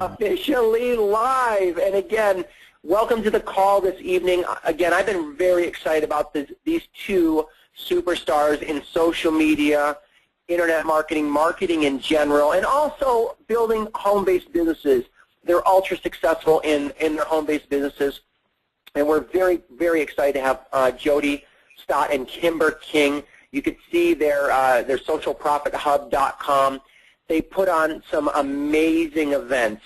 Officially live. And again, welcome to the call this evening. Again, I've been very excited about these two superstars in social media, internet marketing, marketing in general, and also building home-based businesses. They're ultra successful in their home-based businesses. And we're very, very excited to have Jody Stott and Kimber King. You can see their socialprofithub.com. They put on some amazing events.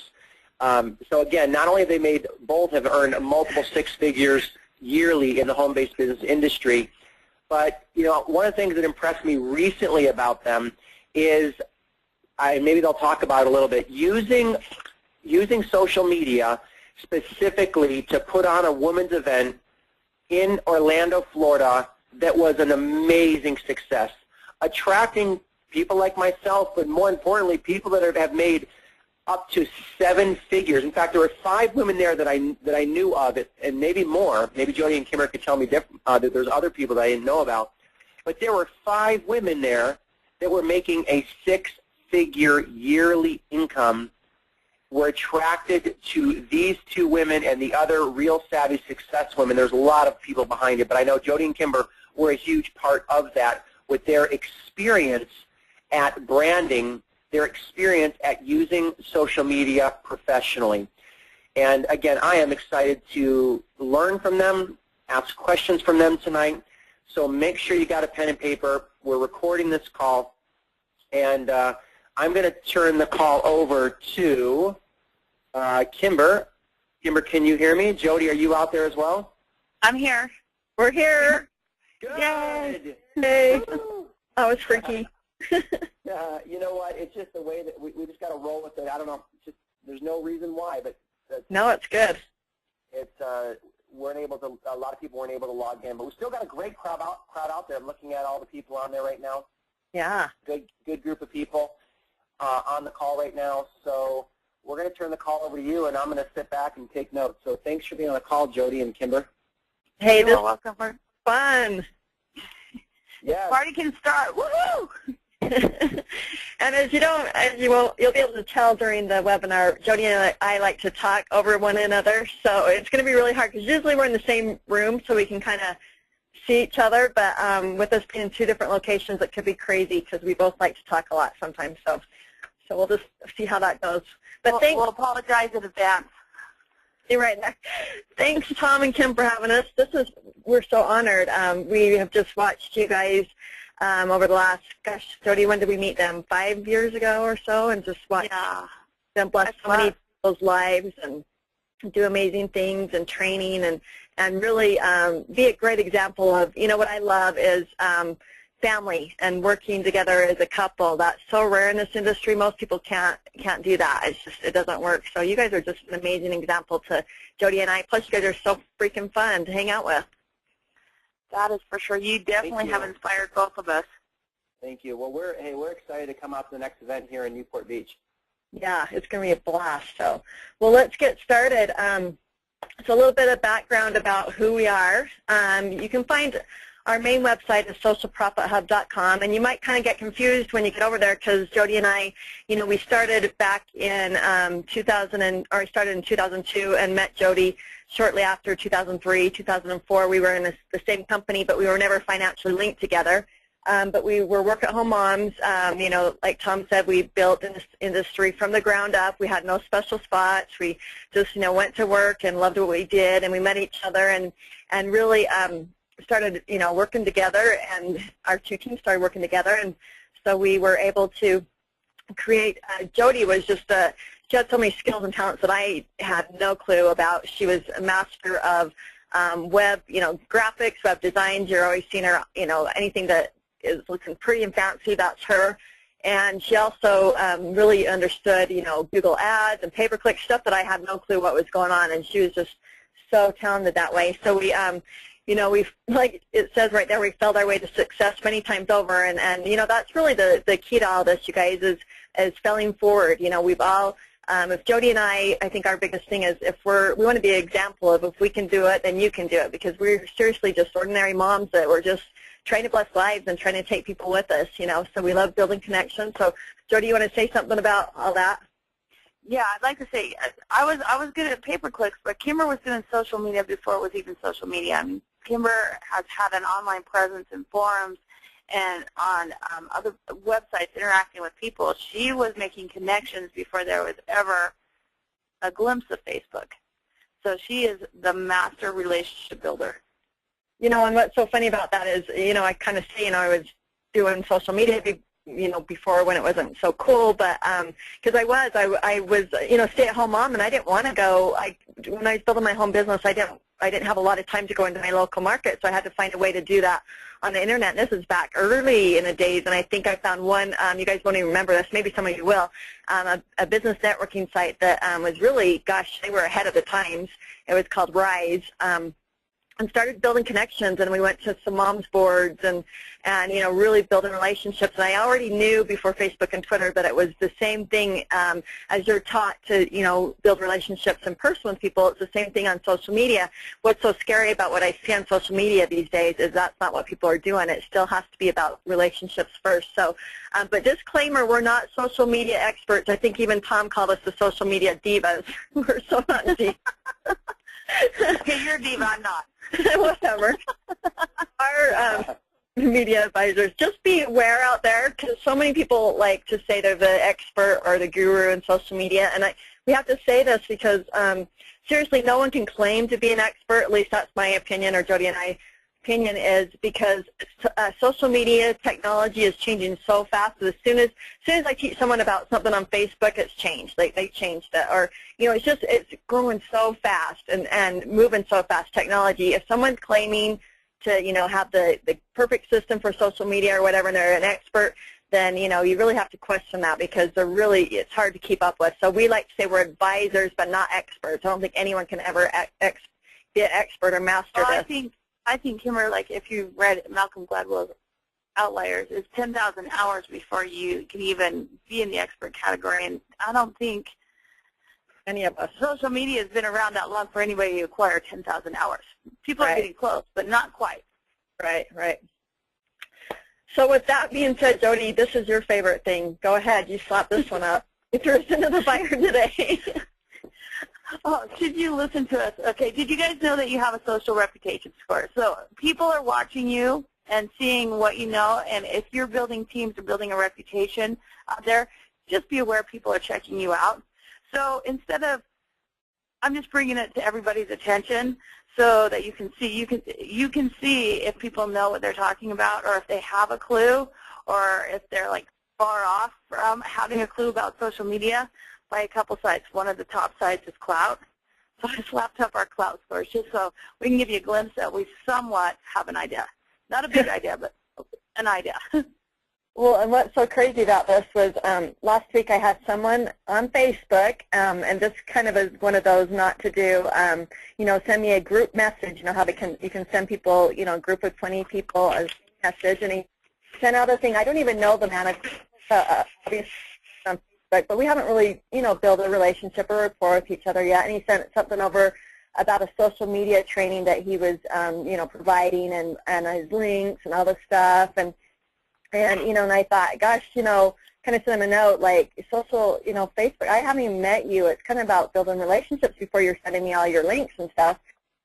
So again, not only have they made, both have earned multiple six figures yearly in the home-based business industry, but one of the things that impressed me recently about them is, maybe they'll talk about it a little bit, using social media specifically to put on a women's event in Orlando, Florida that was an amazing success, attracting people like myself, but more importantly, people that have made up to 7 figures. In fact, there were 5 women there that I knew of, and maybe more. Maybe Jody and Kimber could tell me that there's other people that I didn't know about. But there were 5 women there that were making a 6-figure yearly income, were attracted to these 2 women and the other real savvy success women. There's a lot of people behind it, but I know Jody and Kimber were a huge part of that with their experience at branding, their experience at using social media professionally. And again, I am excited to learn from them, ask questions from them tonight. So make sure you got a pen and paper. We're recording this call, and I'm going to turn the call over to Kimber. Kimber, can you hear me? Jody, are you out there as well? I'm here. We're here. Good. Yay. Hey. That was freaky. You know what? It's just the way that we just got to roll with it. I don't know. There's no reason why, but no, it's good. It's weren't able to. A lot of people weren't able to log in, but we still got a great crowd out there. I'm looking at all the people on there right now. Yeah. Good group of people on the call right now. So we're going to turn the call over to you, and I'm going to sit back and take notes. So thanks for being on the call, Jody and Kimber. Hey, you're welcome. Fun. Yeah. Party can start. Woohoo! And you'll be able to tell during the webinar, Jody and I like to talk over one another, so it's going to be really hard because usually we're in the same room so we can kind of see each other, but with us being in 2 different locations, it could be crazy because we both like to talk a lot sometimes. So we'll just see how that goes. But we'll apologize in advance. You're right. Thanks, Tom and Kim, for having us. We're so honored. We have just watched you guys over the last, gosh, Jody, when did we meet them? 5 years ago or so, and just watched them bless so many people's lives and do amazing things and training and really be a great example of, what I love is family and working together as a couple. That's so rare in this industry. Most people can't do that. It doesn't work. So you guys are just an amazing example to Jody and I. Plus, you guys are so freaking fun to hang out with. That is for sure. You definitely have inspired both of us. Thank you. Well, we're excited to come out to the next event here in Newport Beach. Yeah, it's going to be a blast. So, well, let's get started. So a little bit of background about who we are. You can find our main website is socialprofithub.com, and you might kind of get confused when you get over there because Jody and I, we started back in I started in 2002 and met Jody shortly after 2003, 2004. We were in the same company, but we were never financially linked together. But we were work-at-home moms. Like Tom said, we built this industry from the ground up. We had no special spots. We just, went to work and loved what we did, and we met each other and really started, working together, and our 2 teams started working together, and so we were able to create. Jody was just she had so many skills and talents that I had no clue about. She was a master of web, graphics, web designs. You're always seeing her, anything that is looking pretty and fancy, that's her. And she also really understood, Google Ads and pay-per-click stuff that I had no clue what was going on, and she was just so talented that way. So we, we've, like it says right there, we felt our way to success many times over, and that's really the key to all this, you guys, is failing forward. We've all, if Jody and I think our biggest thing is we want to be an example of if we can do it, then you can do it, because we're seriously just ordinary moms that we're just trying to bless lives and trying to take people with us, so we love building connections. So, Jody, you want to say something about all that? Yeah, I'd like to say I was good at pay-per-clicks, but Kimber was doing social media before it was even social media. I mean, Kimber has had an online presence in forums and on other websites interacting with people. She was making connections before there was ever a glimpse of Facebook. So she is the master relationship builder. You know, and what's so funny about that is, you know, I kind of say, you know, I was doing social media, you know, before when it wasn't so cool, but because I was, you know, stay-at-home mom, and I didn't want to go. When I was building my home business, I didn't have a lot of time to go into my local market, so I had to find a way to do that on the internet. And this is back early in the days, and I think I found one. You guys won't even remember this. Maybe some of you will. A business networking site that was really, gosh, they were ahead of the times. It was called Rise. And started building connections, and we went to some moms boards and you know, really building relationships. And I already knew before Facebook and Twitter that it was the same thing as you're taught to, you know, build relationships in person with people. It's the same thing on social media. What's so scary about what I see on social media these days is that's not what people are doing. It still has to be about relationships first. So, but disclaimer, we're not social media experts. I think even Tom called us the social media divas. We're so not divas. Okay, you're a diva, I'm not. Whatever. Our media advisors, just be aware out there, because so many people like to say they're the expert or the guru in social media, and we have to say this because seriously, no one can claim to be an expert. At least that's my opinion, or Jody and I opinion is, because social media technology is changing so fast. As soon as I teach someone about something on Facebook, it's changed. They changed it, or you know, it's growing so fast and moving so fast. Technology. If someone's claiming to, you know, have the perfect system for social media or whatever, and they're an expert, then you know, you really have to question that, because it's hard to keep up with. So we like to say we're advisors, but not experts. I don't think anyone can ever be an expert or master this. I think, Kimber, like if you read Malcolm Gladwell's Outliers, it's 10,000 hours before you can even be in the expert category. And I don't think any of us. Social media has been around that long for anybody to acquire 10,000 hours. People are getting close, but not quite. Right, right. So with that being said, Jody, this is your favorite thing. Go ahead. You slap this one up. You threw us into the fire today. Oh, should you listen to us? Okay, did you guys know that you have a social reputation score? So people are watching you and seeing what you know, and if you're building teams or building a reputation out there, just be aware people are checking you out. So instead of, I'm just bringing it to everybody's attention so that you can see if people know what they're talking about, or if they have a clue, or if they're like far off from having a clue about social media, by a couple sites. One of the top sites is Klout. So I slapped up our Klout scores just so we can give you a glimpse that we somewhat have an idea. Not a big idea, but an idea. Well, and what's so crazy about this was last week I had someone on Facebook, and this kind of is one of those not to do, you know, send me a group message. You know how you can send people, you know, a group of 20 people a message, and he sent out a thing. I don't even know the man. Obviously, but we haven't really, you know, built a relationship or rapport with each other yet. And he sent something over about a social media training that he was, you know, providing, and his links and all this stuff. And you know, and I thought, gosh, you know, kind of sent him a note like, social, you know, Facebook, I haven't even met you. It's kind of about building relationships before you're sending me all your links and stuff.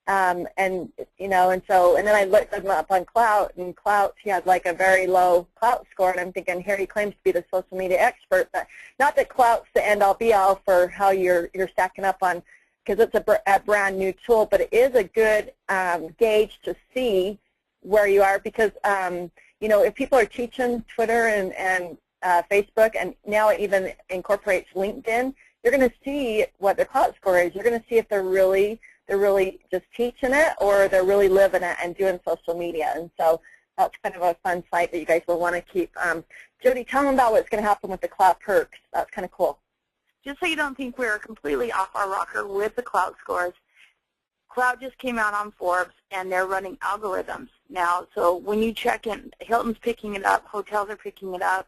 And, you know, and then I looked him up on Klout, and Klout, he has like a very low Klout score, and I'm thinking, here he claims to be the social media expert, but not that Klout's the end-all be-all for how you're stacking up on, because it's a brand new tool, but it is a good gauge to see where you are, because, you know, if people are teaching Twitter and Facebook, and now it even incorporates LinkedIn, you're going to see what their Klout score is. You're going to see if they're really just teaching it, or they're really living it and doing social media. And so that's kind of a fun site that you guys will want to keep. Jody, tell them about what's going to happen with the Klout perks. That's kind of cool. Just so you don't think we're completely off our rocker with the Klout scores, Klout just came out on Forbes, and they're running algorithms now. So when you check in, Hilton's picking it up, hotels are picking it up,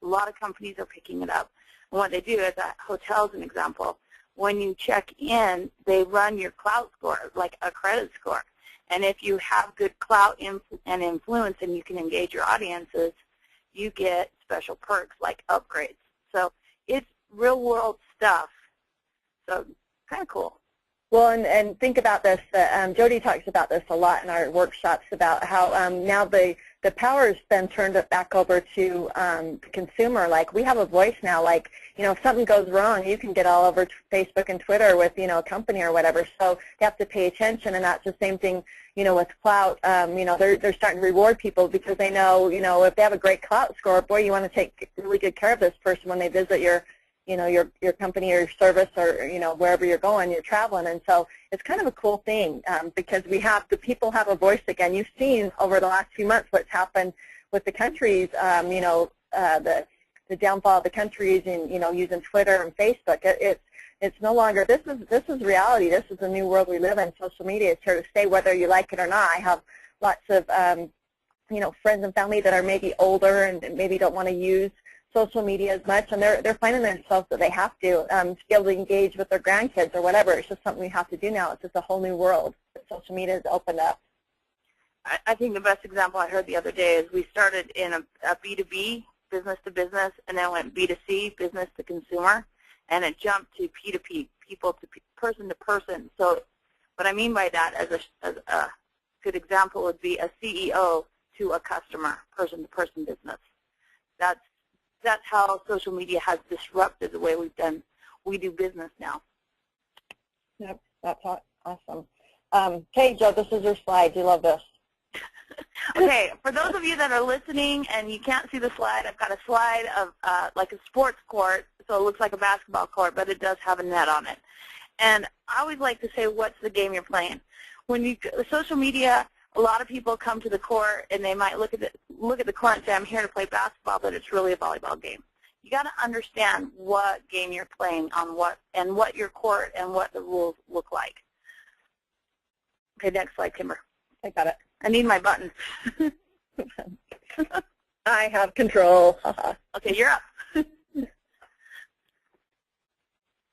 a lot of companies are picking it up. And what they do is, hotels, an example, when you check in, they run your Klout score, like a credit score. And if you have good Klout and influence, and you can engage your audiences, you get special perks like upgrades. So it's real-world stuff So kind of cool. Well, and think about this. Jody talks about this a lot in our workshops about how now the power has been turned back over to the consumer. Like, we have a voice now. Like, if something goes wrong, you can get all over Facebook and Twitter with, a company or whatever. So you have to pay attention, and that's the same thing, with clout. They're starting to reward people because they know, if they have a great clout score, boy, you want to take really good care of this person when they visit your company or your service, or wherever you're going, you're traveling. And so it's kind of a cool thing because the people have a voice again. You've seen over the last few months what's happened with the countries, the downfall of the countries and using Twitter and Facebook. It's no longer, this is reality. This is the new world we live in. Social media is here to stay, whether you like it or not. I have lots of friends and family that are maybe older and maybe don't want to use social media as much, and they're finding themselves that they have to be able to engage with their grandkids or whatever. It's just something we have to do now. It's just a whole new world that social media has opened up. I think the best example I heard the other day is we started in a B2B, business to business, and then went B2C, business to consumer, and it jumped to P2P, people to person to person. So what I mean by that as a good example would be a CEO to a customer, person to person business. That's how social media has disrupted the way we do business now. Yep, that's awesome. Okay, Joe, this is your slide. Do you love this? Okay, for those of you that are listening and you can't see the slide, I've got a slide of like a sports court, so it looks like a basketball court, but it does have a net on it. And I always like to say, what's the game you're playing? When social media, a lot of people come to the court and they might look at the court and say, I'm here to play basketball, but it's really a volleyball game. You got to understand what game you're playing on, what your court and what the rules look like. Okay, next slide, Kimber. I got it. I need my button. I have control. Okay, you're up.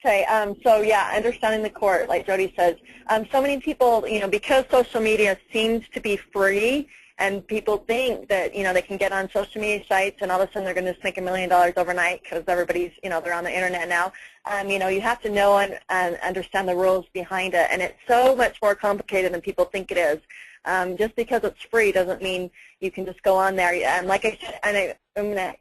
Okay, so yeah, understanding the court, like Jody says. So many people, because social media seems to be free, and people think that, they can get on social media sites and all of a sudden they're going to just make $1 million overnight because everybody's, they're on the internet now. You have to know and understand the rules behind it, and it's so much more complicated than people think it is. Just because it's free doesn't mean you can just go on there. And like I said,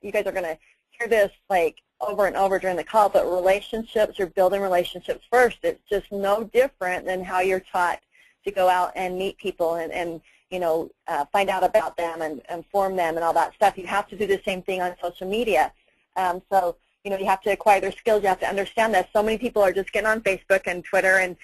you guys are going to hear this like over and over during the call, but relationships, you're building relationships first. It's just no different than how you're taught to go out and meet people and find out about them and inform them and all that stuff. You have to do the same thing on social media. So you have to acquire their skills. You have to understand this. So many people are just getting on Facebook and Twitter and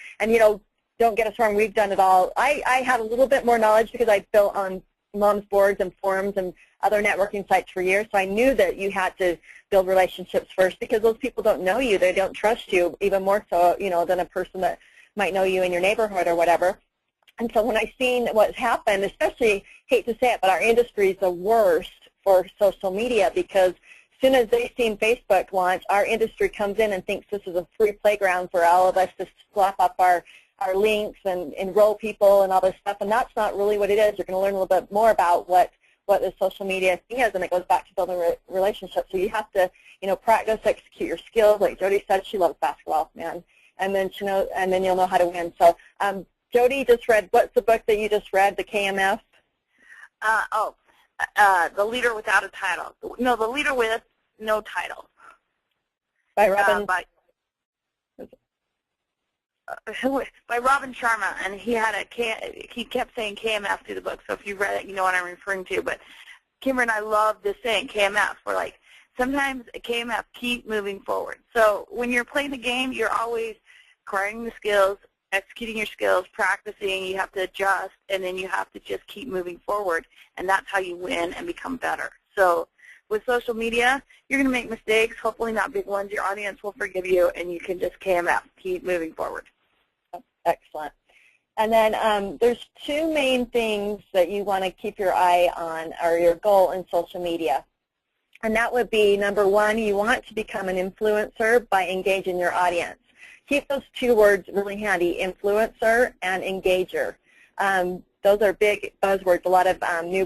don't get us wrong, we've done it all. I had a little bit more knowledge because I built on mom's boards and forums and other networking sites for years, so I knew that you had to build relationships first because those people don't know you. They don't trust you, even more so, than a person that might know you in your neighborhood or whatever. And so when I seen what's happened, especially, hate to say it, but our industry is the worst for social media because as soon as they seen Facebook launch, our industry comes in and thinks this is a free playground for all of us to slap up our links and enroll people and all this stuff, and that's not really what it is. You're going to learn a little bit more about what the social media thing is, and it goes back to building relationships. So you have to, practice, execute your skills. Like Jody said, she loves basketball, man, and then you'll know how to win. So Jody just read, what's the book that you just read, the KMF? The Leader Without a Title. No, The Leader with No Title. By Robin. By Robin Sharma, and he kept saying KMF through the book. So if you read it, you know what I'm referring to. But Kimber and I love this saying KMF. We're like, sometimes KMF, keep moving forward. So when you're playing the game, you're always acquiring the skills, executing your skills, practicing. You have to adjust, and then you have to just keep moving forward, and that's how you win and become better. So with social media, you're going to make mistakes, hopefully not big ones. Your audience will forgive you, and you can just KMF, keep moving forward. Excellent. And then there's two main things that you want to keep your eye on, or your goal in social media. And that would be, number one, you want to become an influencer by engaging your audience. Keep those two words really handy, influencer and engager. Those are big buzzwords. A lot of new